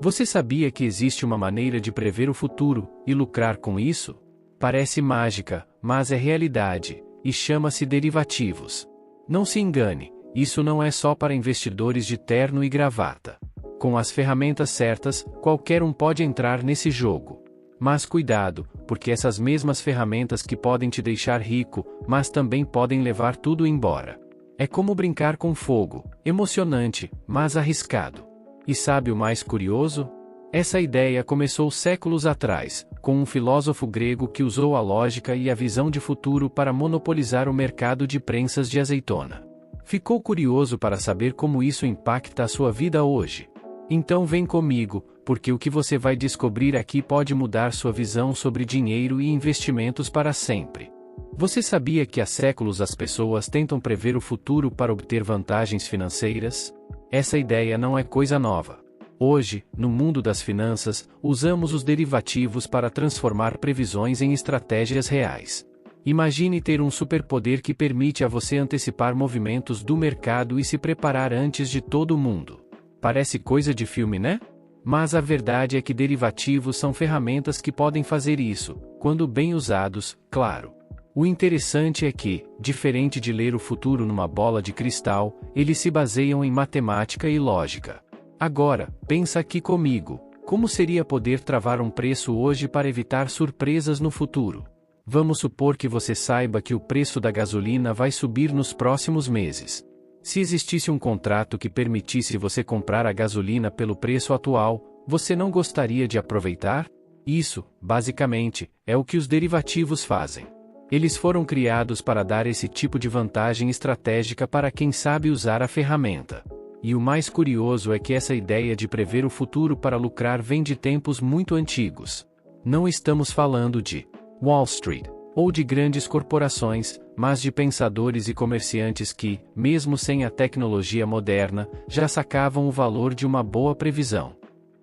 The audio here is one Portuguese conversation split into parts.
Você sabia que existe uma maneira de prever o futuro e lucrar com isso? Parece mágica, mas é realidade, e chama-se derivativos. Não se engane, isso não é só para investidores de terno e gravata. Com as ferramentas certas, qualquer um pode entrar nesse jogo. Mas cuidado, porque essas mesmas ferramentas que podem te deixar rico, mas também podem levar tudo embora. É como brincar com fogo, emocionante, mas arriscado. E sabe o mais curioso? Essa ideia começou séculos atrás, com um filósofo grego que usou a lógica e a visão de futuro para monopolizar o mercado de prensas de azeitona. Ficou curioso para saber como isso impacta a sua vida hoje? Então vem comigo, porque o que você vai descobrir aqui pode mudar sua visão sobre dinheiro e investimentos para sempre. Você sabia que há séculos as pessoas tentam prever o futuro para obter vantagens financeiras? Essa ideia não é coisa nova. Hoje, no mundo das finanças, usamos os derivativos para transformar previsões em estratégias reais. Imagine ter um superpoder que permite a você antecipar movimentos do mercado e se preparar antes de todo mundo. Parece coisa de filme, né? Mas a verdade é que derivativos são ferramentas que podem fazer isso, quando bem usados, claro. O interessante é que, diferente de ler o futuro numa bola de cristal, eles se baseiam em matemática e lógica. Agora, pensa aqui comigo, como seria poder travar um preço hoje para evitar surpresas no futuro? Vamos supor que você saiba que o preço da gasolina vai subir nos próximos meses. Se existisse um contrato que permitisse você comprar a gasolina pelo preço atual, você não gostaria de aproveitar? Isso, basicamente, é o que os derivativos fazem. Eles foram criados para dar esse tipo de vantagem estratégica para quem sabe usar a ferramenta. E o mais curioso é que essa ideia de prever o futuro para lucrar vem de tempos muito antigos. Não estamos falando de Wall Street, ou de grandes corporações, mas de pensadores e comerciantes que, mesmo sem a tecnologia moderna, já sacavam o valor de uma boa previsão.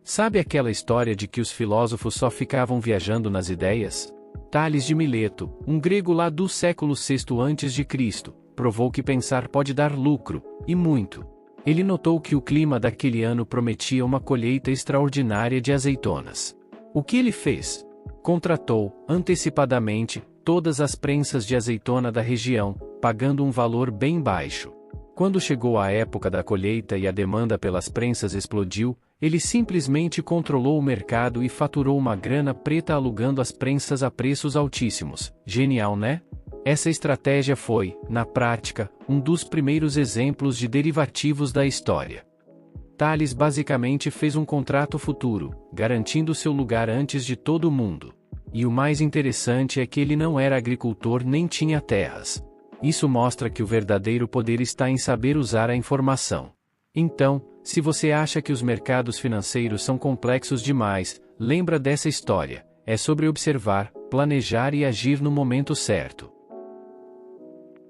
Sabe aquela história de que os filósofos só ficavam viajando nas ideias? Tales de Mileto, um grego lá do século VI a.C., provou que pensar pode dar lucro, e muito. Ele notou que o clima daquele ano prometia uma colheita extraordinária de azeitonas. O que ele fez? Contratou, antecipadamente, todas as prensas de azeitona da região, pagando um valor bem baixo. Quando chegou a época da colheita e a demanda pelas prensas explodiu, ele simplesmente controlou o mercado e faturou uma grana preta alugando as prensas a preços altíssimos. Genial, né? Essa estratégia foi, na prática, um dos primeiros exemplos de derivativos da história. Tales basicamente fez um contrato futuro, garantindo seu lugar antes de todo mundo. E o mais interessante é que ele não era agricultor nem tinha terras. Isso mostra que o verdadeiro poder está em saber usar a informação. Então, se você acha que os mercados financeiros são complexos demais, lembra dessa história. É sobre observar, planejar e agir no momento certo.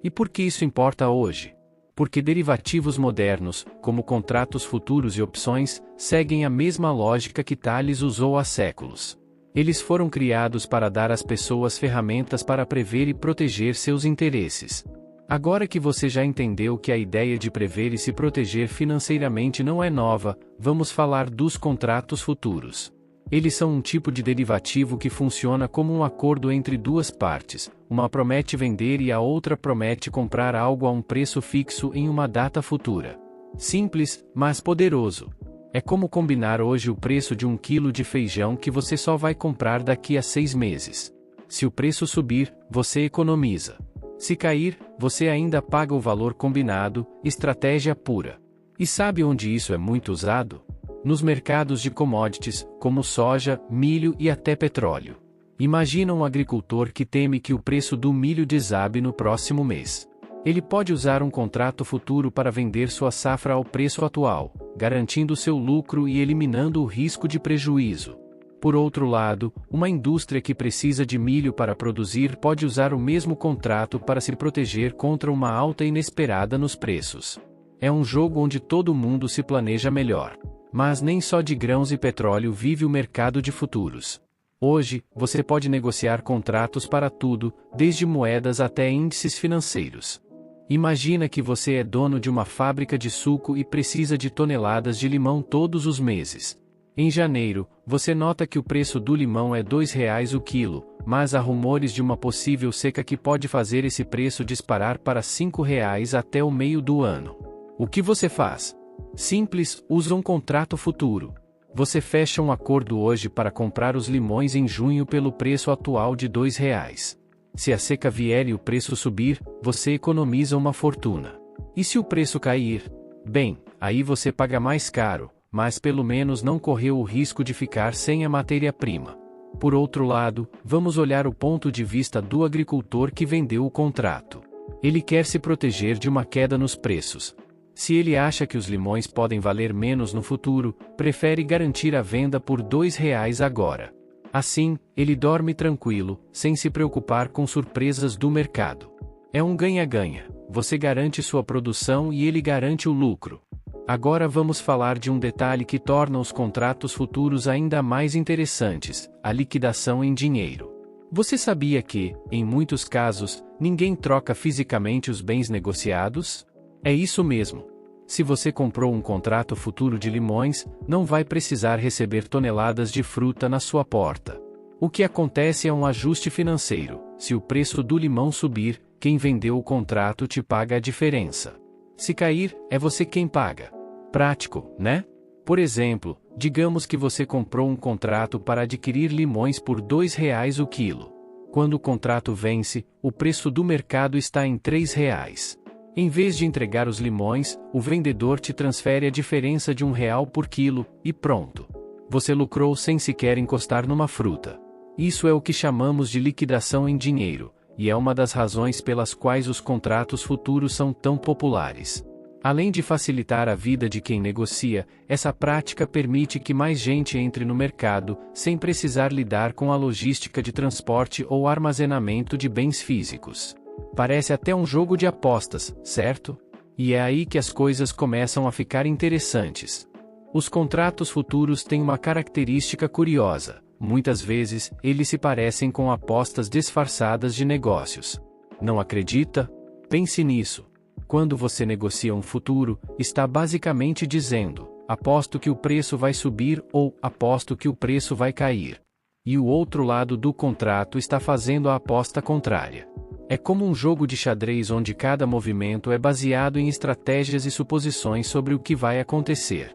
E por que isso importa hoje? Porque derivativos modernos, como contratos futuros e opções, seguem a mesma lógica que Tales usou há séculos. Eles foram criados para dar às pessoas ferramentas para prever e proteger seus interesses. Agora que você já entendeu que a ideia de prever e se proteger financeiramente não é nova, vamos falar dos contratos futuros. Eles são um tipo de derivativo que funciona como um acordo entre duas partes, uma promete vender e a outra promete comprar algo a um preço fixo em uma data futura. Simples, mas poderoso. É como combinar hoje o preço de 1 quilo de feijão que você só vai comprar daqui a 6 meses. Se o preço subir, você economiza. Se cair, você ainda paga o valor combinado, estratégia pura. E sabe onde isso é muito usado? Nos mercados de commodities, como soja, milho e até petróleo. Imagina um agricultor que teme que o preço do milho desabe no próximo mês. Ele pode usar um contrato futuro para vender sua safra ao preço atual, garantindo seu lucro e eliminando o risco de prejuízo. Por outro lado, uma indústria que precisa de milho para produzir pode usar o mesmo contrato para se proteger contra uma alta inesperada nos preços. É um jogo onde todo mundo se planeja melhor. Mas nem só de grãos e petróleo vive o mercado de futuros. Hoje, você pode negociar contratos para tudo, desde moedas até índices financeiros. Imagina que você é dono de uma fábrica de suco e precisa de toneladas de limão todos os meses. Em janeiro, você nota que o preço do limão é R$ 2 o quilo, mas há rumores de uma possível seca que pode fazer esse preço disparar para R$ 5 até o meio do ano. O que você faz? Simples, usa um contrato futuro. Você fecha um acordo hoje para comprar os limões em junho pelo preço atual de R$ 2. Se a seca vier e o preço subir, você economiza uma fortuna. E se o preço cair? Bem, aí você paga mais caro, mas pelo menos não correu o risco de ficar sem a matéria-prima. Por outro lado, vamos olhar o ponto de vista do agricultor que vendeu o contrato. Ele quer se proteger de uma queda nos preços. Se ele acha que os limões podem valer menos no futuro, prefere garantir a venda por R$ 2 agora. Assim, ele dorme tranquilo, sem se preocupar com surpresas do mercado. É um ganha-ganha. Você garante sua produção e ele garante o lucro. Agora vamos falar de um detalhe que torna os contratos futuros ainda mais interessantes: a liquidação em dinheiro. Você sabia que, em muitos casos, ninguém troca fisicamente os bens negociados? É isso mesmo. Se você comprou um contrato futuro de limões, não vai precisar receber toneladas de fruta na sua porta. O que acontece é um ajuste financeiro. Se o preço do limão subir, quem vendeu o contrato te paga a diferença. Se cair, é você quem paga. Prático, né? Por exemplo, digamos que você comprou um contrato para adquirir limões por R$ 2 o quilo. Quando o contrato vence, o preço do mercado está em R$ 3. Em vez de entregar os limões, o vendedor te transfere a diferença de R$ 1 por quilo, e pronto. Você lucrou sem sequer encostar numa fruta. Isso é o que chamamos de liquidação em dinheiro, e é uma das razões pelas quais os contratos futuros são tão populares. Além de facilitar a vida de quem negocia, essa prática permite que mais gente entre no mercado, sem precisar lidar com a logística de transporte ou armazenamento de bens físicos. Parece até um jogo de apostas, certo? E é aí que as coisas começam a ficar interessantes. Os contratos futuros têm uma característica curiosa: muitas vezes, eles se parecem com apostas disfarçadas de negócios. Não acredita? Pense nisso. Quando você negocia um futuro, está basicamente dizendo: aposto que o preço vai subir ou aposto que o preço vai cair. E o outro lado do contrato está fazendo a aposta contrária. É como um jogo de xadrez onde cada movimento é baseado em estratégias e suposições sobre o que vai acontecer.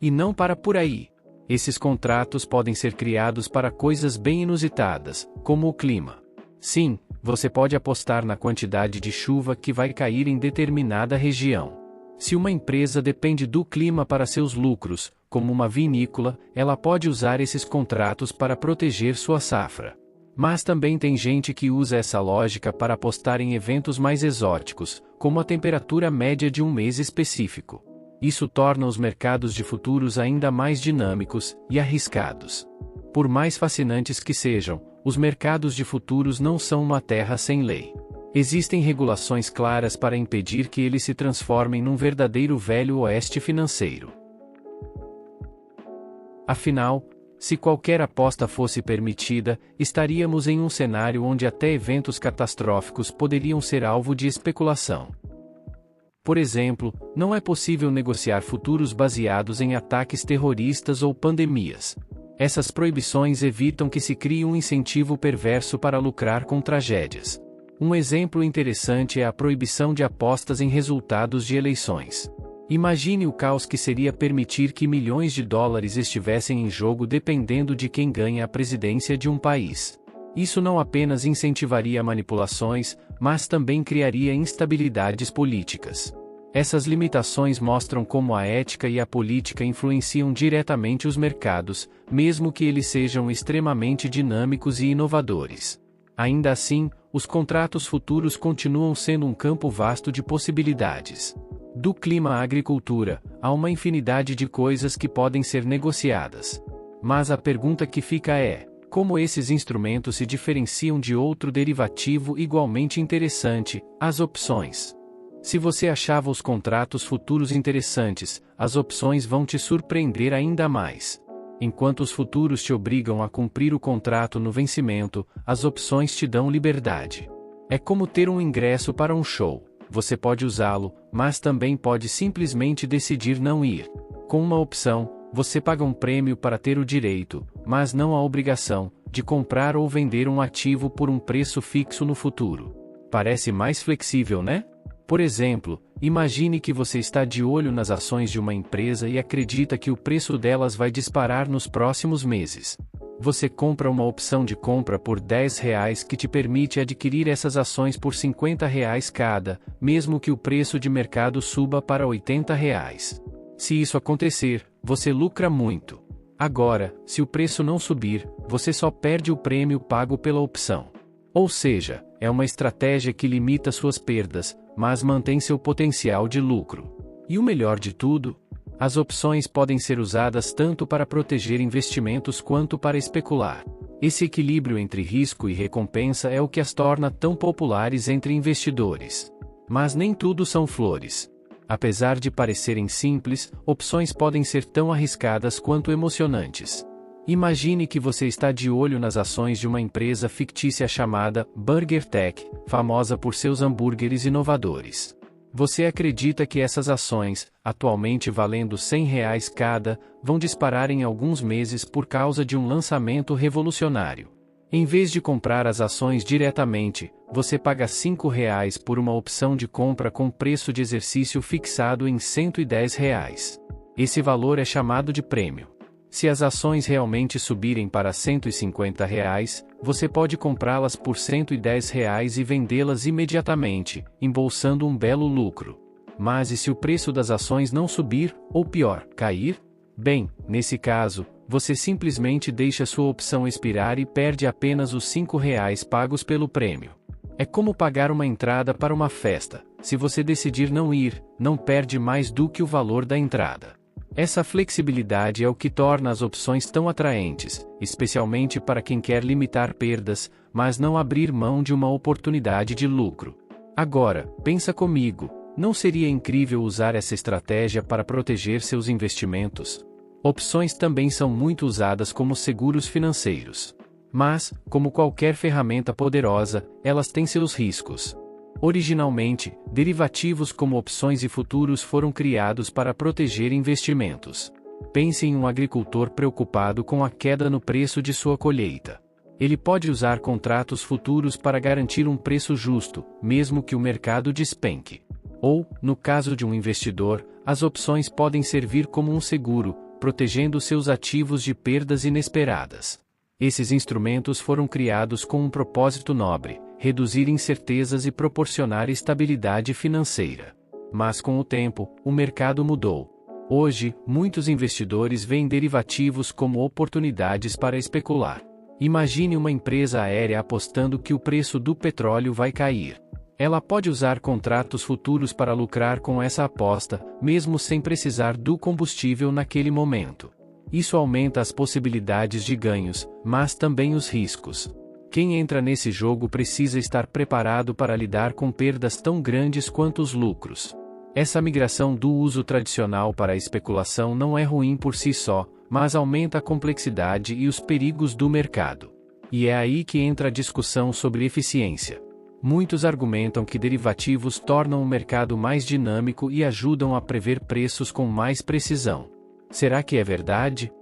E não para por aí. Esses contratos podem ser criados para coisas bem inusitadas, como o clima. Sim, você pode apostar na quantidade de chuva que vai cair em determinada região. Se uma empresa depende do clima para seus lucros, como uma vinícola, ela pode usar esses contratos para proteger sua safra. Mas também tem gente que usa essa lógica para apostar em eventos mais exóticos, como a temperatura média de um mês específico. Isso torna os mercados de futuros ainda mais dinâmicos e arriscados. Por mais fascinantes que sejam, os mercados de futuros não são uma terra sem lei. Existem regulações claras para impedir que eles se transformem num verdadeiro velho oeste financeiro. Afinal, se qualquer aposta fosse permitida, estaríamos em um cenário onde até eventos catastróficos poderiam ser alvo de especulação. Por exemplo, não é possível negociar futuros baseados em ataques terroristas ou pandemias. Essas proibições evitam que se crie um incentivo perverso para lucrar com tragédias. Um exemplo interessante é a proibição de apostas em resultados de eleições. Imagine o caos que seria permitir que milhões de dólares estivessem em jogo dependendo de quem ganha a presidência de um país. Isso não apenas incentivaria manipulações, mas também criaria instabilidades políticas. Essas limitações mostram como a ética e a política influenciam diretamente os mercados, mesmo que eles sejam extremamente dinâmicos e inovadores. Ainda assim, os contratos futuros continuam sendo um campo vasto de possibilidades. Do clima à agricultura, há uma infinidade de coisas que podem ser negociadas. Mas a pergunta que fica é: como esses instrumentos se diferenciam de outro derivativo igualmente interessante, as opções? Se você achava os contratos futuros interessantes, as opções vão te surpreender ainda mais. Enquanto os futuros te obrigam a cumprir o contrato no vencimento, as opções te dão liberdade. É como ter um ingresso para um show. Você pode usá-lo, mas também pode simplesmente decidir não ir. Com uma opção, Você paga um prêmio para ter o direito, mas não a obrigação, de comprar ou vender um ativo por um preço fixo no futuro. Parece mais flexível, né? Por exemplo, imagine que você está de olho nas ações de uma empresa e acredita que o preço delas vai disparar nos próximos meses. Você compra uma opção de compra por R$ 10 que te permite adquirir essas ações por R$ 50 cada, mesmo que o preço de mercado suba para R$ 80. Se isso acontecer, você lucra muito. Agora, se o preço não subir, você só perde o prêmio pago pela opção. Ou seja, é uma estratégia que limita suas perdas, mas mantém seu potencial de lucro. E o melhor de tudo? As opções podem ser usadas tanto para proteger investimentos quanto para especular. Esse equilíbrio entre risco e recompensa é o que as torna tão populares entre investidores. Mas nem tudo são flores. Apesar de parecerem simples, opções podem ser tão arriscadas quanto emocionantes. Imagine que você está de olho nas ações de uma empresa fictícia chamada Burger Tech, famosa por seus hambúrgueres inovadores. Você acredita que essas ações, atualmente valendo R$ 100 cada, vão disparar em alguns meses por causa de um lançamento revolucionário. Em vez de comprar as ações diretamente, você paga R$ 5 por uma opção de compra com preço de exercício fixado em R$ 110. Esse valor é chamado de prêmio. Se as ações realmente subirem para R$ 150, você pode comprá-las por R$ 110 e vendê-las imediatamente, embolsando um belo lucro. Mas e se o preço das ações não subir, ou pior, cair? Bem, nesse caso, você simplesmente deixa sua opção expirar e perde apenas os R$ 5 pagos pelo prêmio. É como pagar uma entrada para uma festa. Se você decidir não ir, não perde mais do que o valor da entrada. Essa flexibilidade é o que torna as opções tão atraentes, especialmente para quem quer limitar perdas, mas não abrir mão de uma oportunidade de lucro. Agora, pensa comigo, não seria incrível usar essa estratégia para proteger seus investimentos? Opções também são muito usadas como seguros financeiros. Mas, como qualquer ferramenta poderosa, elas têm seus riscos. Originalmente, derivativos como opções e futuros foram criados para proteger investimentos. Pense em um agricultor preocupado com a queda no preço de sua colheita. Ele pode usar contratos futuros para garantir um preço justo, mesmo que o mercado despenque. Ou, no caso de um investidor, as opções podem servir como um seguro, protegendo seus ativos de perdas inesperadas. Esses instrumentos foram criados com um propósito nobre: reduzir incertezas e proporcionar estabilidade financeira. Mas com o tempo, o mercado mudou. Hoje, muitos investidores veem derivativos como oportunidades para especular. Imagine uma empresa aérea apostando que o preço do petróleo vai cair. Ela pode usar contratos futuros para lucrar com essa aposta, mesmo sem precisar do combustível naquele momento. Isso aumenta as possibilidades de ganhos, mas também os riscos. Quem entra nesse jogo precisa estar preparado para lidar com perdas tão grandes quanto os lucros. Essa migração do uso tradicional para a especulação não é ruim por si só, mas aumenta a complexidade e os perigos do mercado. E é aí que entra a discussão sobre eficiência. Muitos argumentam que derivativos tornam o mercado mais dinâmico e ajudam a prever preços com mais precisão. Será que é verdade?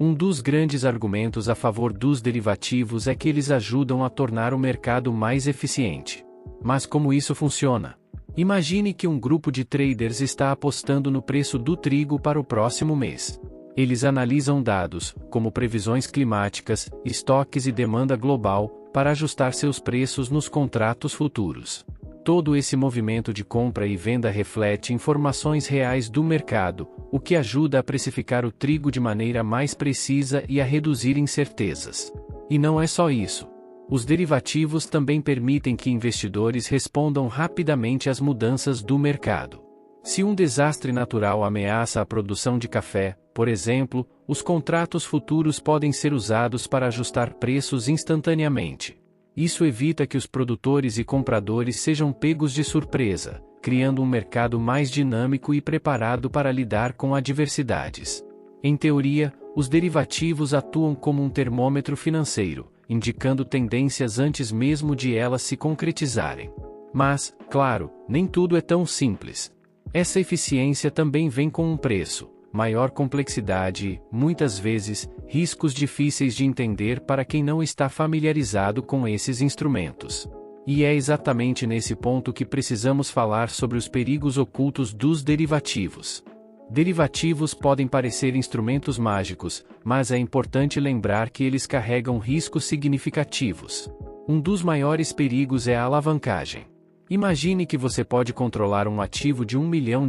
Um dos grandes argumentos a favor dos derivativos é que eles ajudam a tornar o mercado mais eficiente. Mas como isso funciona? Imagine que um grupo de traders está apostando no preço do trigo para o próximo mês. Eles analisam dados, como previsões climáticas, estoques e demanda global, para ajustar seus preços nos contratos futuros. Todo esse movimento de compra e venda reflete informações reais do mercado, o que ajuda a precificar o trigo de maneira mais precisa e a reduzir incertezas. E não é só isso. Os derivativos também permitem que investidores respondam rapidamente às mudanças do mercado. Se um desastre natural ameaça a produção de café, por exemplo, os contratos futuros podem ser usados para ajustar preços instantaneamente. Isso evita que os produtores e compradores sejam pegos de surpresa, criando um mercado mais dinâmico e preparado para lidar com adversidades. Em teoria, os derivativos atuam como um termômetro financeiro, indicando tendências antes mesmo de elas se concretizarem. Mas, claro, nem tudo é tão simples. Essa eficiência também vem com um preço. maior complexidade e, muitas vezes, riscos difíceis de entender para quem não está familiarizado com esses instrumentos. E é exatamente nesse ponto que precisamos falar sobre os perigos ocultos dos derivativos. Derivativos podem parecer instrumentos mágicos, mas é importante lembrar que eles carregam riscos significativos. Um dos maiores perigos é a alavancagem. Imagine que você pode controlar um ativo de R$1 milhão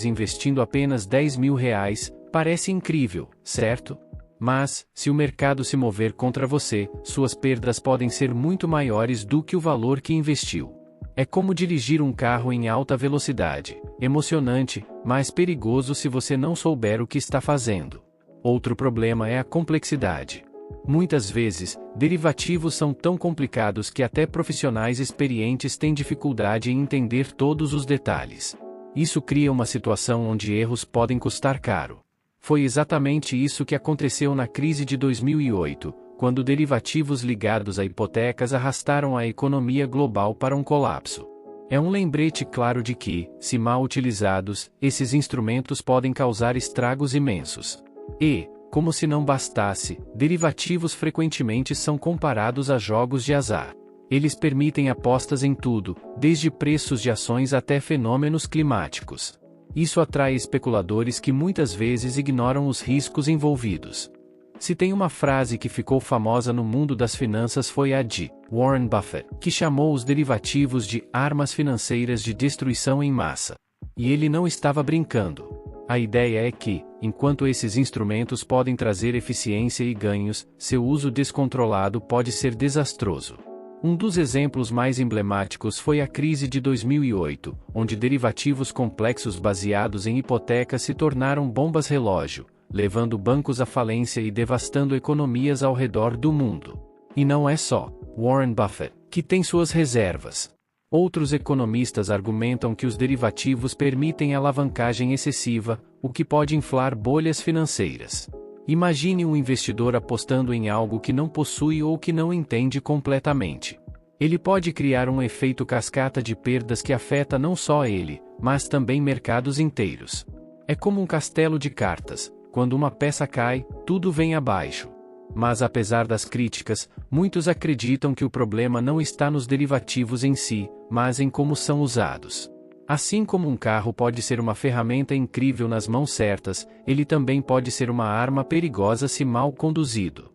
investindo apenas R$10.000, parece incrível, certo? Mas, se o mercado se mover contra você, suas perdas podem ser muito maiores do que o valor que investiu. É como dirigir um carro em alta velocidade, emocionante, mas perigoso se você não souber o que está fazendo. Outro problema é a complexidade. Muitas vezes, derivativos são tão complicados que até profissionais experientes têm dificuldade em entender todos os detalhes. Isso cria uma situação onde erros podem custar caro. Foi exatamente isso que aconteceu na crise de 2008, quando derivativos ligados a hipotecas arrastaram a economia global para um colapso. É um lembrete claro de que, se mal utilizados, esses instrumentos podem causar estragos imensos. E, como se não bastasse, derivativos frequentemente são comparados a jogos de azar. Eles permitem apostas em tudo, desde preços de ações até fenômenos climáticos. Isso atrai especuladores que muitas vezes ignoram os riscos envolvidos. Se tem uma frase que ficou famosa no mundo das finanças foi a de Warren Buffett, que chamou os derivativos de armas financeiras de destruição em massa. E ele não estava brincando. A ideia é que, enquanto esses instrumentos podem trazer eficiência e ganhos, seu uso descontrolado pode ser desastroso. Um dos exemplos mais emblemáticos foi a crise de 2008, onde derivativos complexos baseados em hipotecas se tornaram bombas-relógio, levando bancos à falência e devastando economias ao redor do mundo. E não é só Warren Buffett que tem suas reservas. Outros economistas argumentam que os derivativos permitem alavancagem excessiva, o que pode inflar bolhas financeiras. Imagine um investidor apostando em algo que não possui ou que não entende completamente. Ele pode criar um efeito cascata de perdas que afeta não só ele, mas também mercados inteiros. É como um castelo de cartas: quando uma peça cai, tudo vem abaixo. Mas apesar das críticas, muitos acreditam que o problema não está nos derivativos em si, mas em como são usados. Assim como um carro pode ser uma ferramenta incrível nas mãos certas, ele também pode ser uma arma perigosa se mal conduzido.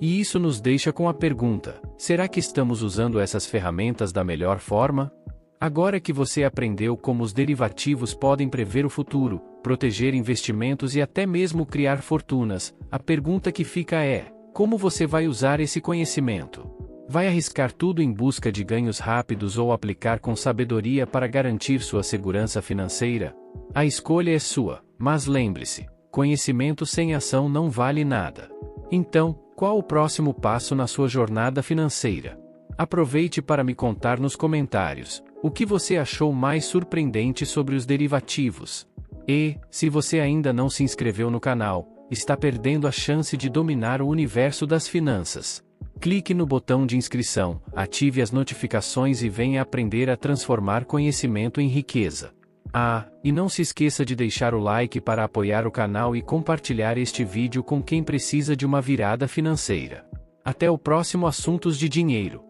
E isso nos deixa com a pergunta: será que estamos usando essas ferramentas da melhor forma? Agora que você aprendeu como os derivativos podem prever o futuro, proteger investimentos e até mesmo criar fortunas, a pergunta que fica é: como você vai usar esse conhecimento? Vai arriscar tudo em busca de ganhos rápidos ou aplicar com sabedoria para garantir sua segurança financeira? A escolha é sua, mas lembre-se: conhecimento sem ação não vale nada. Então, qual o próximo passo na sua jornada financeira? Aproveite para me contar nos comentários o que você achou mais surpreendente sobre os derivativos. E, se você ainda não se inscreveu no canal, está perdendo a chance de dominar o universo das finanças. Clique no botão de inscrição, ative as notificações e venha aprender a transformar conhecimento em riqueza. Ah, e não se esqueça de deixar o like para apoiar o canal e compartilhar este vídeo com quem precisa de uma virada financeira. Até o próximo Assuntos de Dinheiro.